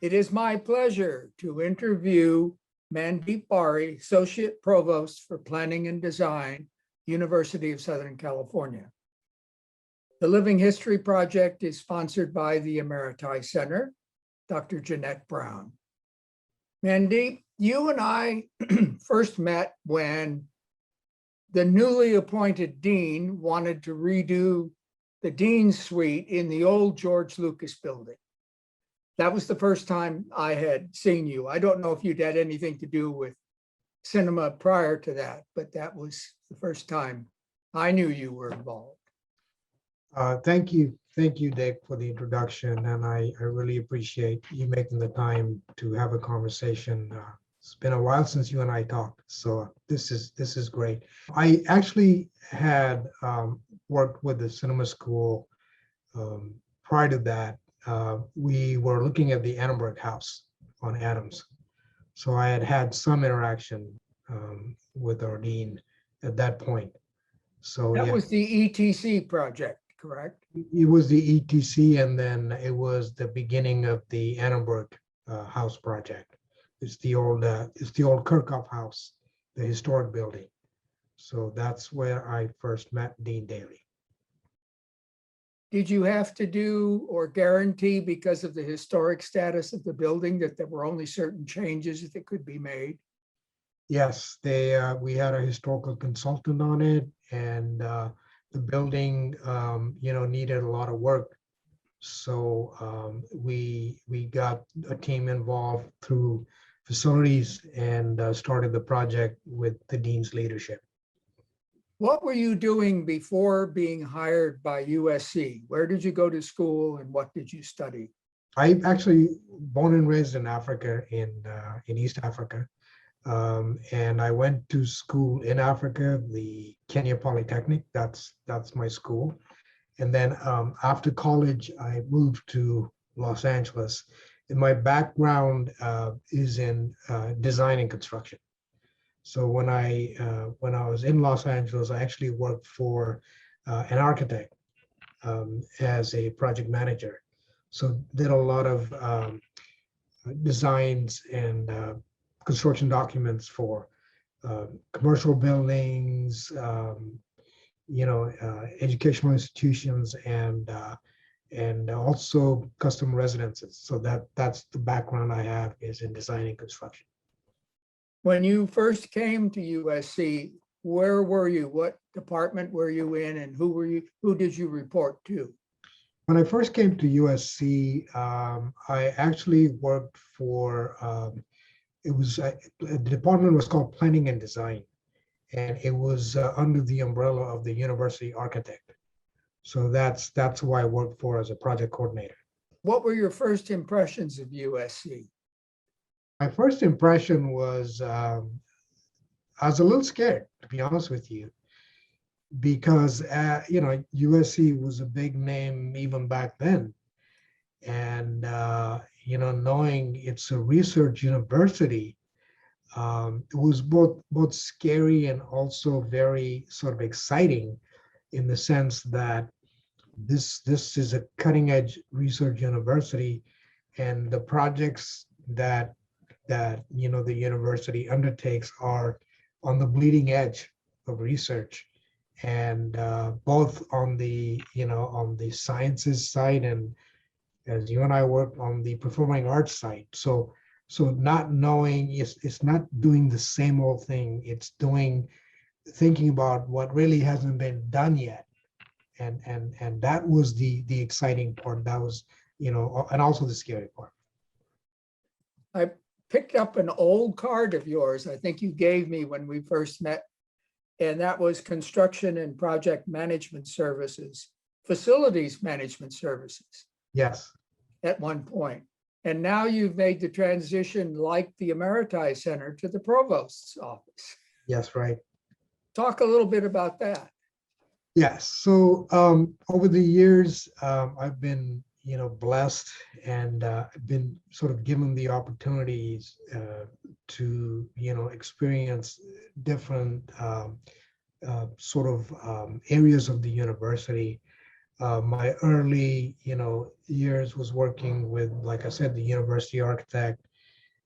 It is my pleasure to interview Mandeep Bhari, Associate Provost for Planning and Design, University of Southern California. The Living History Project is sponsored by the Emeriti Center, Dr. Jeanette Brown. Mandeep, you and I first met when the newly appointed dean wanted to redo the dean's suite in the old George Lucas building. That was the first time I had seen you. I don't know if you'd had anything to do with cinema prior to that, but that was the first time I knew you were involved. Thank you, Dick, for the introduction, and I really appreciate you making the time to have a conversation. It's been a while since you and I talked, so this is great. I actually had worked with the cinema school prior to that. We were looking at the Annenberg House on Adams. So I had some interaction with our dean at that point. So that yeah, was the ETC project, correct? it was the ETC, and then it was the beginning of the Annenberg House project. It's the old Kirchhoff House, the historic building. So that's where I first met Dean Daly. Did you have to do or guarantee, because of the historic status of the building, that there were only certain changes that could be made? Yes, we had a historical consultant on it, and the building, needed a lot of work. So we got a team involved through facilities and started the project with the dean's leadership. What were you doing before being hired by USC? Where did you go to school and what did you study? I actually born and raised in Africa, in East Africa. And I went to school in Africa, the Kenya Polytechnic, that's my school. And then after college, I moved to Los Angeles. And my background is in design and construction. So when I was in Los Angeles, I actually worked for an architect as a project manager. So did a lot of designs and construction documents for commercial buildings, educational institutions, and also custom residences. So that's the background I have, is in design and construction. When you first came to USC, where were you? What department were you in, and who did you report to? When I first came to USC, I actually worked for, the department was called Planning and Design, and it was under the umbrella of the university architect. So that's who I worked for as a project coordinator. What were your first impressions of USC? My first impression was I was a little scared, to be honest with you, because USC was a big name even back then, and knowing it's a research university, it was both scary and also very sort of exciting, in the sense that this is a cutting edge research university, and the projects that the university undertakes are on the bleeding edge of research, and both on the sciences side, and as you and I work on the performing arts side. So not knowing, it's not doing the same old thing. It's thinking about what really hasn't been done yet, and that was the exciting part. That was, and also the scary part. I picked up an old card of yours, I think you gave me when we first met, and that was construction and project management services, facilities management services. Yes. At one point. And now you've made the transition, like the Emeriti Center, to the Provost's office. Yes, right. Talk a little bit about that. Yes. So over the years, I've been, blessed, and been sort of given the opportunities to, experience different sort of areas of the university. My early, years was working with, like I said, the university architect,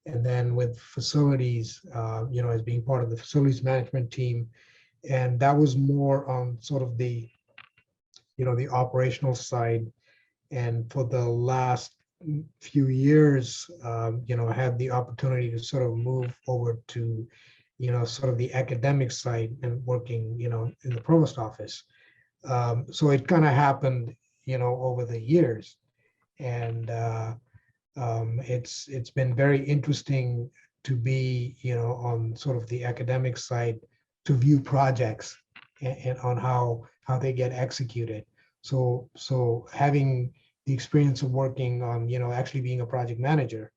and then with facilities, as being part of the facilities management team. And that was more on sort of the operational side. And for the last few years, I had the opportunity to sort of move over to, sort of the academic side and working, in the provost office. So it kind of happened, over the years. And it's been very interesting to be, on sort of the academic side to view projects and on how they get executed. So having the experience of working on, actually being a project manager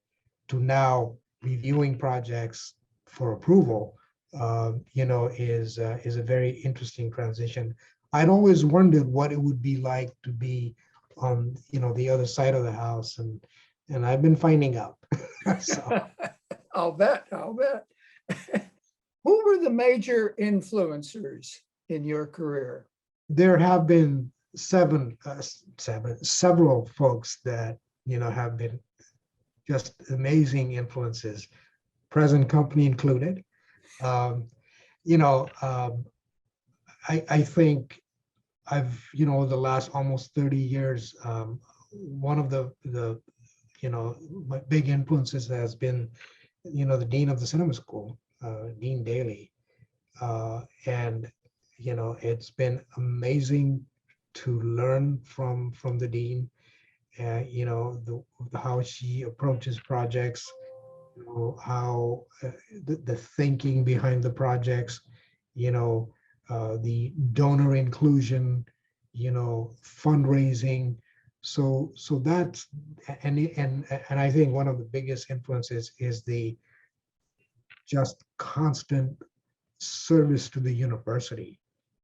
to now reviewing projects for approval, is a very interesting transition. I'd always wondered what it would be like to be on, the other side of the house, and I've been finding out. So I'll bet. Who were the major influencers in your career? there have been several folks that, have been just amazing influences, present company included. Um, you know, I think I've, the last almost 30 years, one of my big influences has been, the dean of the cinema school, Dean Daly. And, it's been amazing to learn from the dean, how she approaches projects, how the thinking behind the projects, the donor inclusion, fundraising. So that's, and I think one of the biggest influences is the just constant service to the university,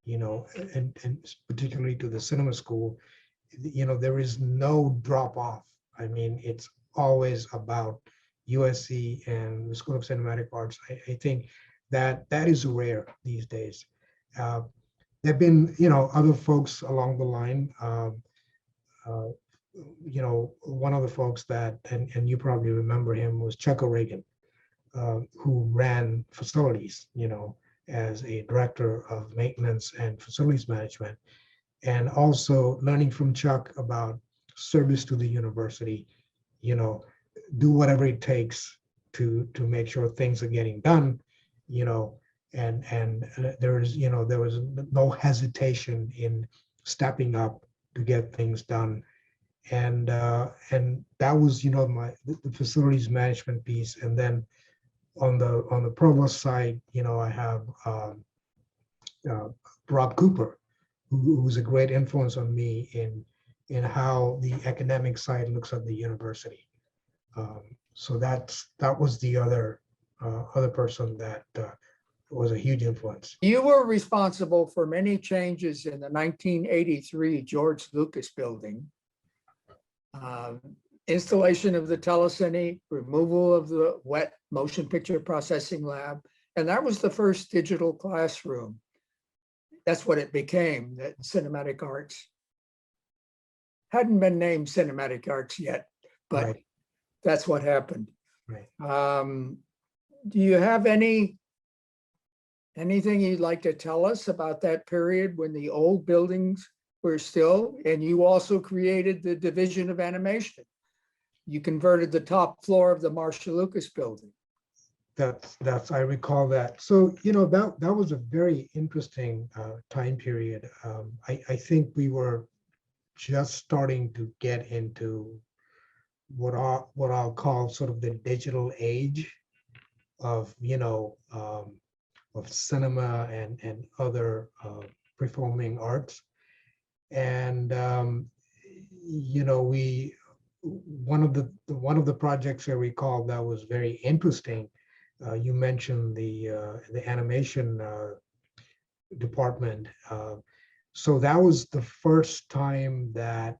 and particularly to the cinema school. There is no drop off. I mean, it's always about USC and the School of Cinematic Arts. I think that is rare these days. Uh, there have been, other folks along the line. Uh, One of the folks that, and you probably remember him, was Chuck O'Regan, who ran facilities, as a director of maintenance and facilities management, and also learning from Chuck about service to the university, you know, do whatever it takes to make sure things are getting done, and there was no hesitation in stepping up to get things done. And that was, the facilities management piece. And then on the provost side, I have uh, Rob Cooper, who's a great influence on me in how the academic side looks at the university. So that was the other person that was a huge influence. You were responsible for many changes in the 1983 George Lucas Building. Installation of the telecine, removal of the wet motion picture processing lab, and that was the first digital classroom. That's what it became, that cinematic arts. Hadn't been named cinematic arts yet, but Right. That's what happened. Right. Do you have anything you'd like to tell us about that period when the old buildings were still, and you also created the division of animation? You converted the top floor of the Marshall Lucas Building. That's I recall that. So that was a very interesting time period. I think we were just starting to get into what I'll call sort of the digital age of of cinema and other performing arts. And we one of the projects I recall that was very interesting. You mentioned the animation department. So that was the first time that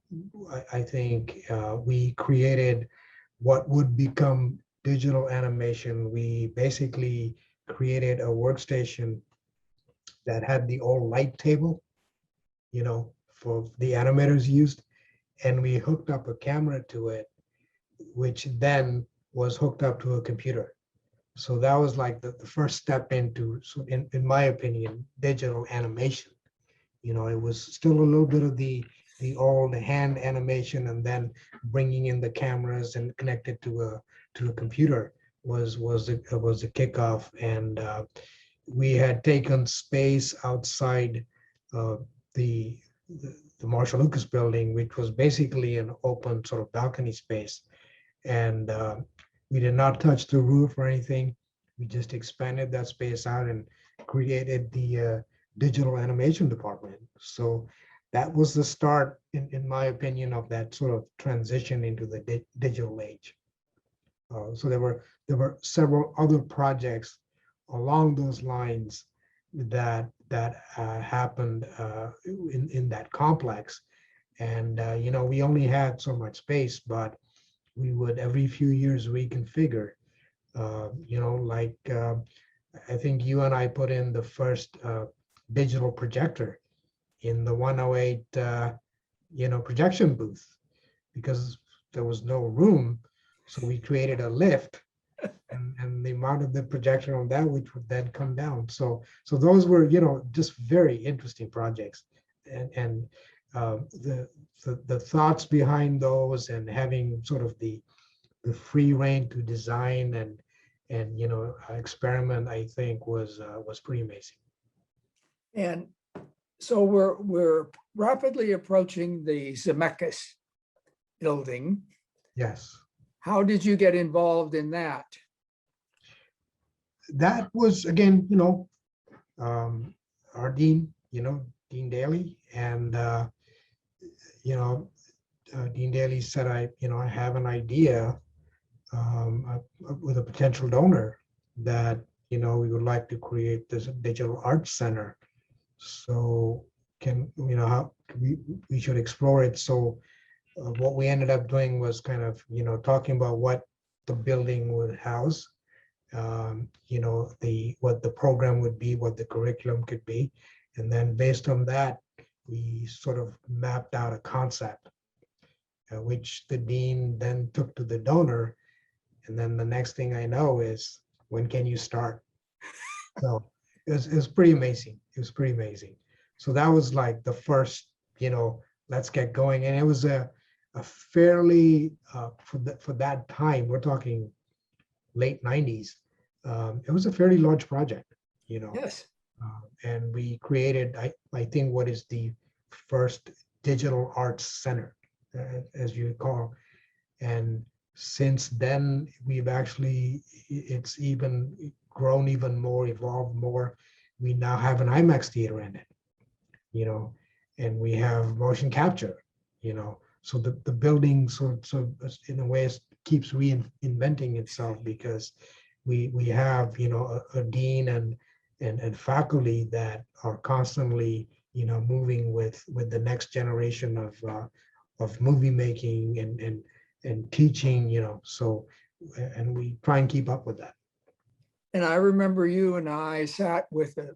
I think we created what would become digital animation. We basically created a workstation that had the old light table, for the animators used, and we hooked up a camera to it, which then was hooked up to a computer. So that was like the first step into, so in my opinion, digital animation. It was still a little bit of the old hand animation, and then bringing in the cameras and connected to a computer was the kickoff. And we had taken space outside uh, the, the Marshall Lucas Building, which was basically an open sort of balcony space, and we did not touch the roof or anything. We just expanded that space out and created the digital animation department. So that was the start, in my opinion, of that sort of transition into the digital age. So there were several other projects along those lines that happened in that complex. And we only had so much space, but we would every few years reconfigure. Like I think you and I put in the first digital projector in the 108 projection booth, because there was no room. So we created a lift, and they mounted the projector on that, which would then come down. So those were just very interesting projects, and the thoughts behind those, and having sort of the free reign to design and experiment, I think was pretty amazing. And so we're rapidly approaching the Zemeckis Building. Yes, How did you get involved in that? that was again, our dean, Dean Daly, and Dean Daly said, I have an idea with a potential donor that we would like to create this digital arts center. So how we should explore it. So what we ended up doing was kind of talking about what the building would house, what the program would be, what the curriculum could be, and then based on that, we sort of mapped out a concept, which the dean then took to the donor. And then the next thing I know is, when can you start? So it was pretty amazing. It was pretty amazing. So that was like the first, let's get going. And it was a fairly, for that time, we're talking late 90s, it was a fairly large project, Yes. and we created, I think, what is the first digital arts center, as you recall. And since then, it's even grown even more, evolved more. We now have an IMAX theater in it, and we have motion capture, so the building so in a way keeps reinventing itself, because we have a dean and faculty that are constantly moving with the next generation of movie making and teaching, so, and we try and keep up with that. And I remember you and I sat with a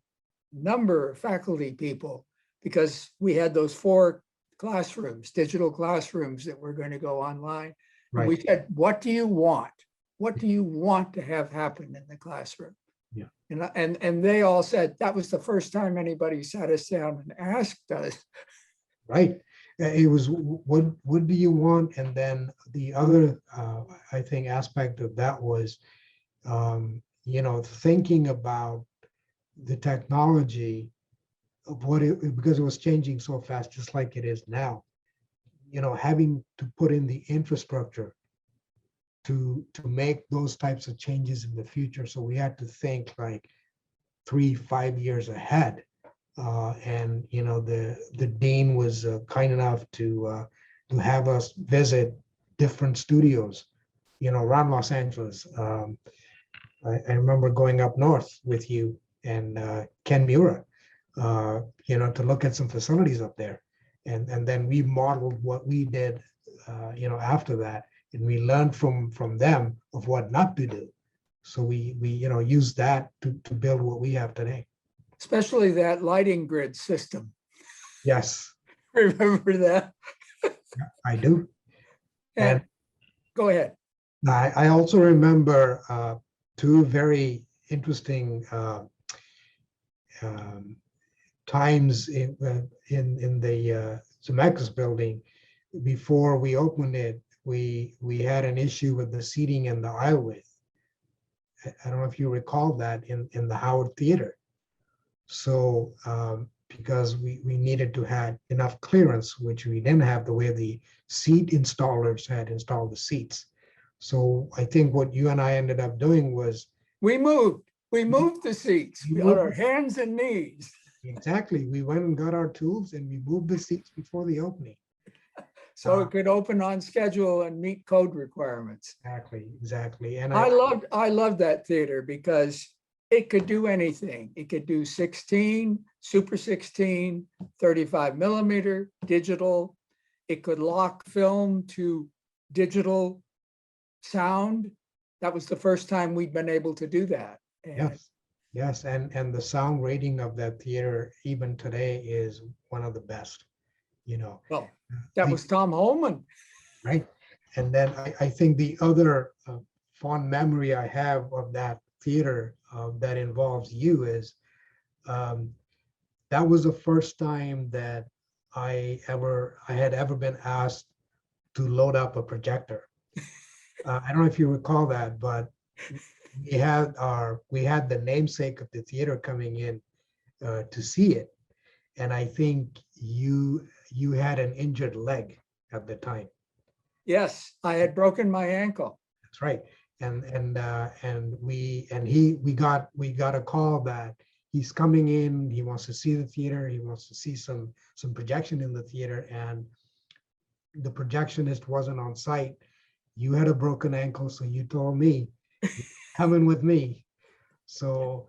number of faculty people, because we had those 4 classrooms, digital classrooms, that were going to go online. And we said, what do you want? What do you want to have happen in the classroom? Yeah. And they all said that was the first time anybody sat us down and asked us. Right. It was, what do you want? And then the other, I think, aspect of that was, thinking about the technology of because it was changing so fast, just like it is now, having to put in the infrastructure to make those types of changes in the future. So we had to think like 3-5 years ahead. And the dean was kind enough to have us visit different studios, around Los Angeles. I remember going up north with you and Ken Mura, to look at some facilities up there, and then we modeled what we did, after that, and we learned from them of what not to do. So we used that to build what we have today. Especially that lighting grid system. Yes, Remember that? I do. And And go ahead. I also remember two very interesting um, times in the Zemeckis Building. Before we opened it, we had an issue with the seating and the aisle width. I don't know if you recall that in the Howard Theater. So because we needed to have enough clearance, which we didn't have the way the seat installers had installed the seats. So I think what you and I ended up doing was We moved. We moved the seats we on our moved, hands and knees exactly. We went and got our tools and we moved the seats before the opening. so it could open on schedule and meet code requirements. Exactly. And I loved that theater because it could do anything. It could do 16, Super 16, 35 millimeter, digital. It could lock film to digital sound. That was the first time we'd been able to do that. And yes, and the sound rating of that theater even today is one of the best, you know. well, that The- was Tom Holman. right. And then I think the other fond memory I have of that theater that involves you is um, that was the first time that I had ever been asked to load up a projector. I don't know if you recall that, but we had the namesake of the theater coming in to see it, and I think you had an injured leg at the time. Yes, I had broken my ankle. That's right. And we got a call that he's coming in. He wants to see the theater. He wants to see some projection in the theater, and the projectionist wasn't on site. You had a broken ankle, so you told me, coming with me. So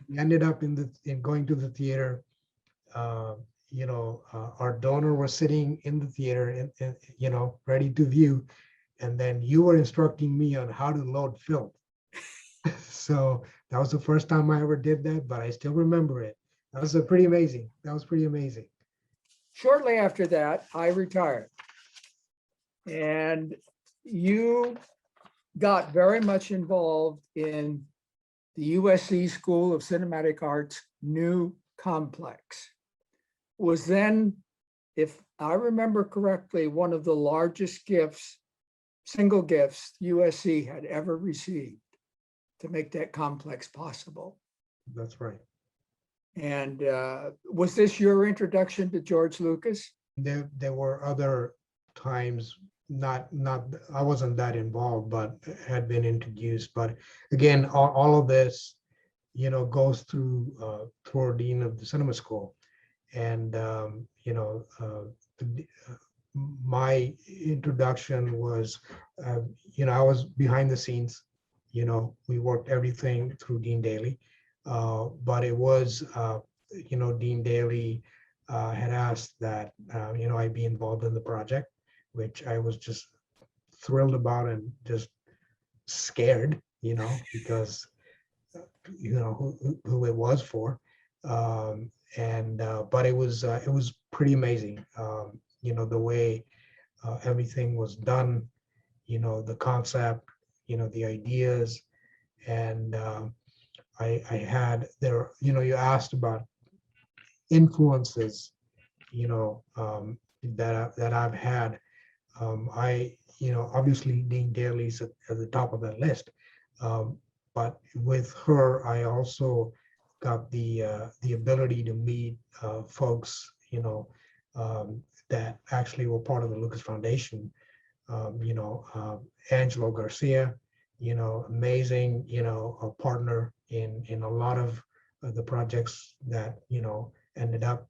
we ended up in going to the theater. Uh, our donor was sitting in the theater, ready to view, and then you were instructing me on how to load film. So that was the first time I ever did that, but I still remember it. That was pretty amazing. That was pretty amazing. Shortly after that, I retired. And you got very much involved in the USC School of Cinematic Arts new complex. Was then, if I remember correctly, one of the largest gifts, single gifts USC had ever received to make that complex possible. That's right. And was this your introduction to George Lucas? There were other times, not I wasn't that involved, but had been introduced. But again, all of this, goes through our dean of the cinema school, and my introduction was, I was behind the scenes. We worked everything through Dean Daly, but it was, Dean Daly had asked that, I be involved in the project, which I was just thrilled about and just scared, because who it was for. But it was pretty amazing, the way everything was done, the concept, the ideas. And I had there, you asked about influences, that I've had. Obviously Dean Daly's at the top of that list. But with her, I also got the ability to meet folks, that actually were part of the Lucas Foundation. Angelo Garcia, amazing, a partner in a lot of the projects that, ended up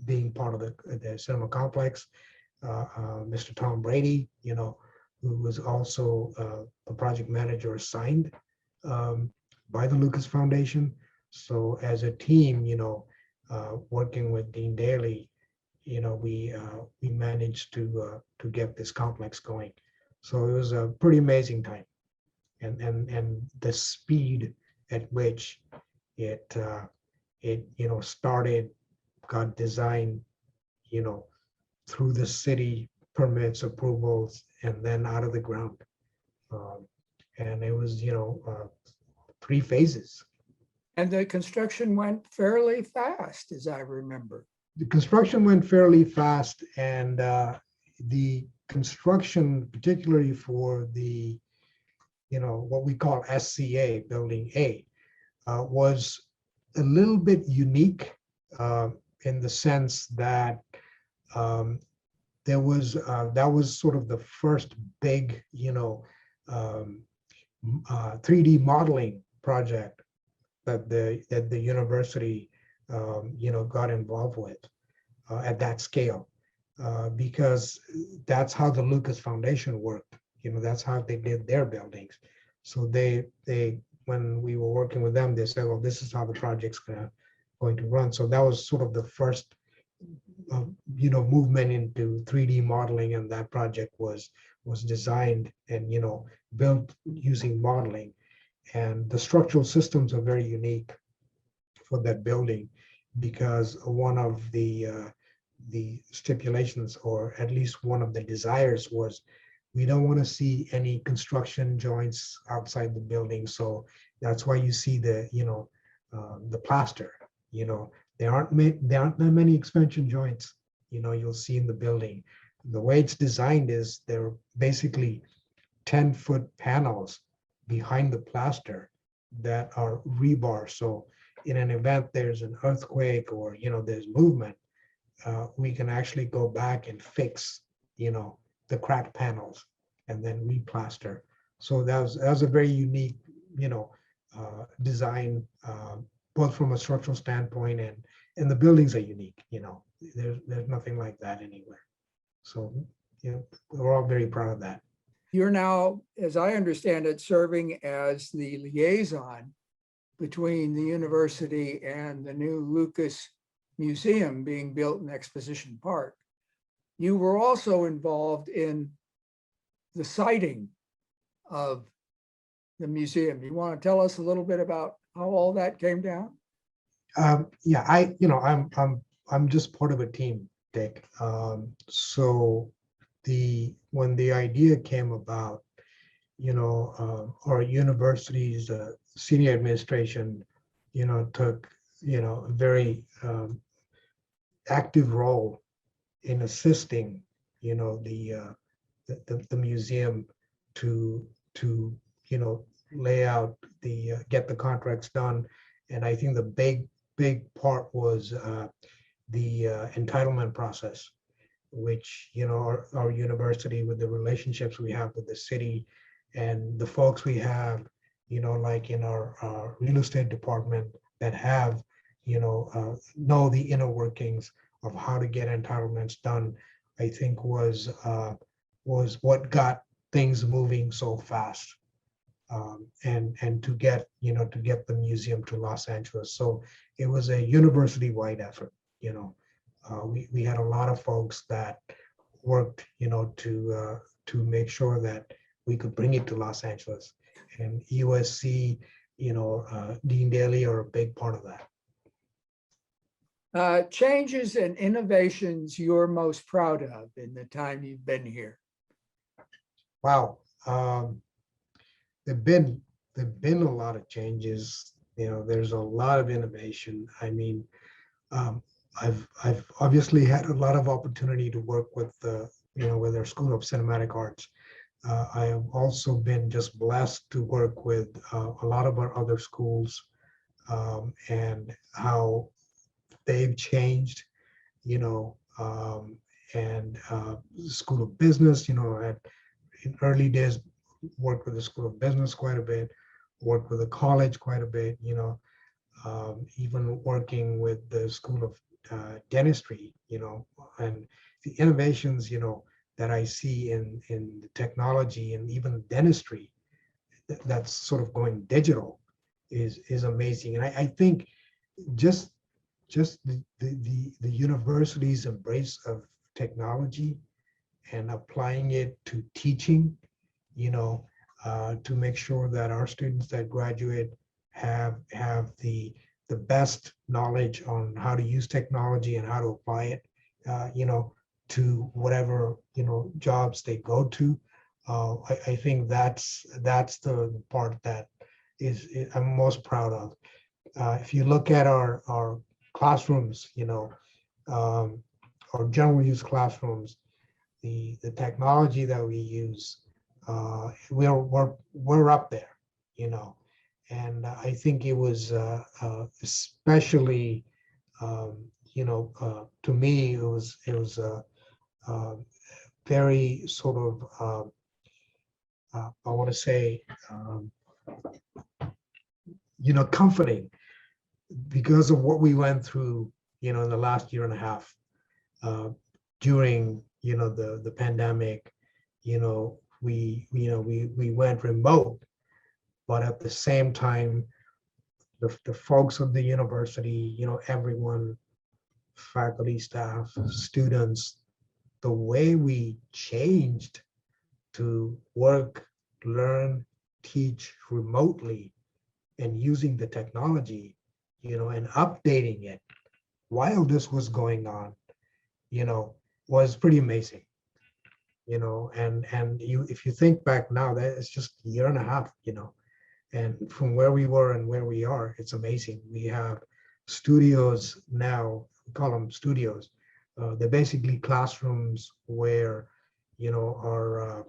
being part of the cinema complex. Mr. Tom Brady, who was also a project manager assigned by the Lucas Foundation. So as a team, working with Dean Daly, we managed to get this complex going. So it was a pretty amazing time, and the speed at which it started, got designed, through the city permits, approvals, and then out of the ground. And it was, 3 phases. And the construction went fairly fast, as I remember. The construction went fairly fast, and the construction, particularly for the, what we call SCA, Building A, was a little bit unique in the sense that that was sort of the first big, 3D modeling project that the university, got involved with at that scale, because that's how the Lucas Foundation worked. That's how they did their buildings. So they when we were working with them, they said, well, this is how the project's going to run. So that was sort of the first, movement into 3D modeling, and that project was designed and built using modeling. And the structural systems are very unique for that building, because one of the stipulations, or at least one of the desires, was we don't want to see any construction joints outside the building. So that's why you see the plaster. There aren't that many expansion joints. You'll see in the building. The way it's designed is they're basically 10-foot panels behind the plaster that are rebar. So in an event there's an earthquake, or there's movement, we can actually go back and fix the cracked panels and then replaster. So that was a very unique design, both from a structural standpoint, and the buildings are unique. There's nothing like that anywhere. So we're all very proud of that. You're now, as I understand it, serving as the liaison between the university and the new Lucas Museum being built in Exposition Park. You were also involved in the siting of the museum. You want to tell us a little bit about how all that came down? Yeah, I'm just part of a team, Dick. So when the idea came about, our university's senior administration, took a very active role in assisting, the museum to lay out get the contracts done. And I think the big part was the entitlement process, which our university, with the relationships we have with the city and the folks we have, like in our real estate department, that have know the inner workings of how to get entitlements done, I think was what got things moving so fast. And to get the museum to Los Angeles. So it was a university-wide effort. We had a lot of folks that worked, to make sure that we could bring it to Los Angeles. And USC, Dean Daly are a big part of that. Changes and innovations you're most proud of in the time you've been here? Wow. There've been a lot of changes. There's a lot of innovation. I mean, I've obviously had a lot of opportunity to work with with our School of Cinematic Arts. I have also been just blessed to work with a lot of our other schools, and how they've changed. And School of Business, in early days, worked with the School of Business quite a bit, worked with the college quite a bit, even working with the School of Dentistry, and the innovations, that I see in the technology and even dentistry that's sort of going digital is amazing. And I think just the university's embrace of technology and applying it to teaching, to make sure that our students that graduate have the best knowledge on how to use technology and how to apply it, to whatever, jobs they go to. I think that's the part that I'm most proud of. If you look at our classrooms, um, our general use classrooms, the technology that we use, we're up there, and I think it was especially, to me, it was very sort of, I want to say, comforting because of what we went through, in the last year and a half, during, the pandemic. We went remote, but at the same time, the folks of the university, everyone, faculty, staff, students, the way we changed to work, learn, teach remotely and using the technology, and updating it while this was going on, was pretty amazing. And if you think back now, that it's just a year and a half, and from where we were and where we are, it's amazing. We have studios now, we call them studios. They're basically classrooms where, our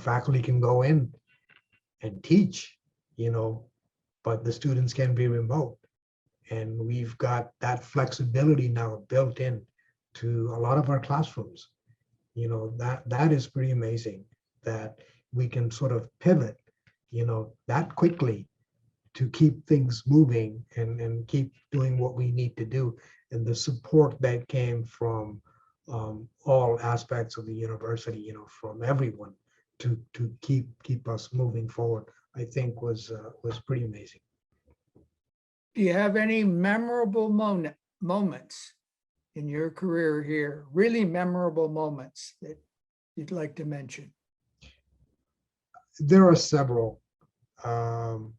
faculty can go in and teach, but the students can be remote. And we've got that flexibility now built in to a lot of our classrooms. That is pretty amazing that we can sort of pivot, that quickly to keep things moving and keep doing what we need to do. And the support that came from all aspects of the university, from everyone to keep us moving forward, I think was pretty amazing. Do you have any memorable moments in your career here, really memorable moments that you'd like to mention? There are several. Some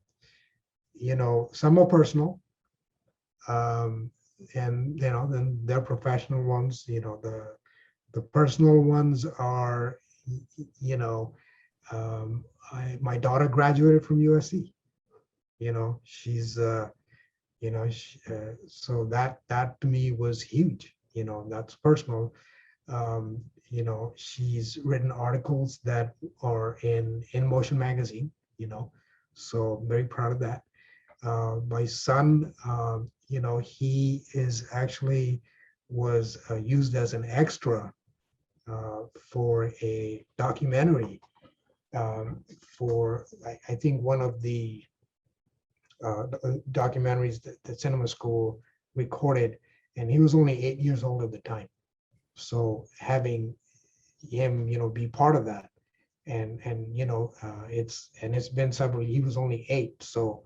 are personal, and then they're professional ones. The personal ones are, my daughter graduated from USC. She's so that to me was huge. That's personal. She's written articles that are in Motion magazine. So I'm very proud of that. My son, he is actually was used as an extra for a documentary for I think one of the documentaries that the cinema school recorded, and he was only 8 years old at the time. So having him, be part of that, and it's been several. He was only 8, so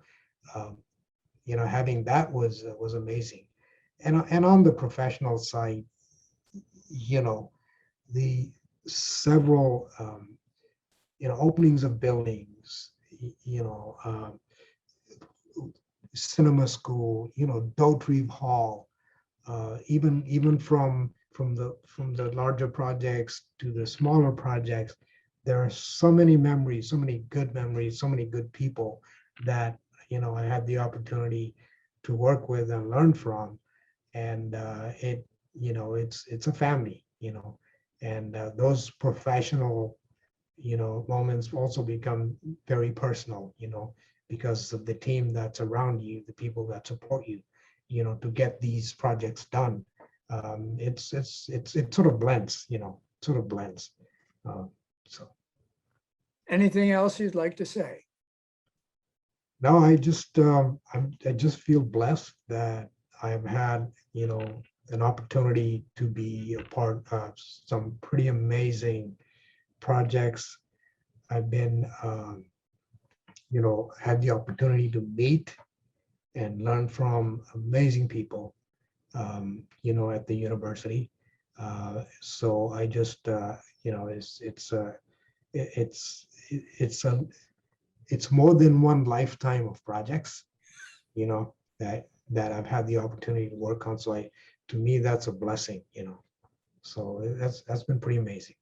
having that was amazing. And on the professional side, the several openings of buildings, cinema school, Dotrieve Hall, even from the larger projects to the smaller projects, there are so many memories, so many good memories, so many good people that I had the opportunity to work with and learn from, and it's a family, and those professional moments also become very personal, because of the team that's around you, the people that support you, to get these projects done. It sort of blends, so. Anything else you'd like to say? No, I just feel blessed that I've had, an opportunity to be a part of some pretty amazing projects. I've been, had the opportunity to meet and learn from amazing people, at the university. So I just, it's more than one lifetime of projects, that I've had the opportunity to work on. So to me, that's a blessing, So that's been pretty amazing.